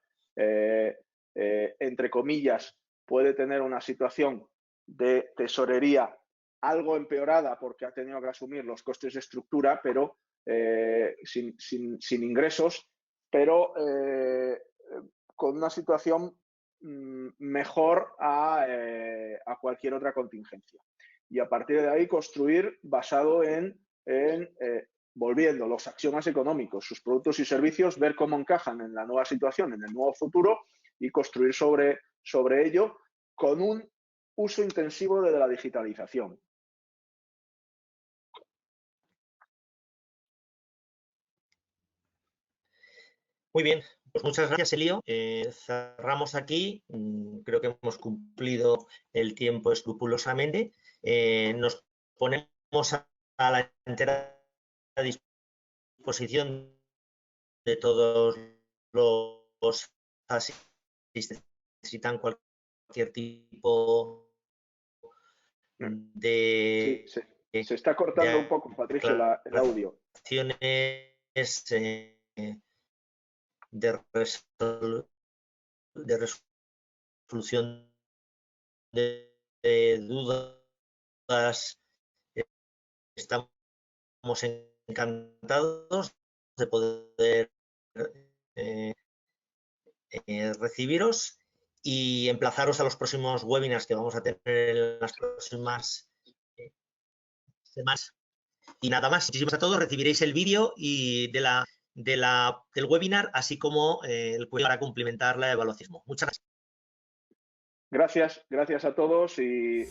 entre comillas, puede tener una situación de tesorería algo empeorada porque ha tenido que asumir los costes de estructura, pero sin ingresos, pero con una situación mejor a cualquier otra contingencia. Y a partir de ahí construir basado en volviendo los axiomas económicos, sus productos y servicios, ver cómo encajan en la nueva situación, en el nuevo futuro y construir sobre ello con un uso intensivo de la digitalización. Muy bien, pues muchas gracias, Elio. Cerramos aquí. Creo que hemos cumplido el tiempo escrupulosamente. Nos ponemos a la entera disposición de todos los asistentes que necesitan cualquier tipo de... Sí, se está cortando un poco, Patricio, el audio. De resolución de dudas. Estamos encantados de poder recibiros y emplazaros a los próximos webinars que vamos a tener en las próximas semanas. Y nada más, muchísimas a todos, recibiréis el vídeo y del webinar, así como el cuestionario para complementar la evaluación. Muchas gracias. Gracias a todos y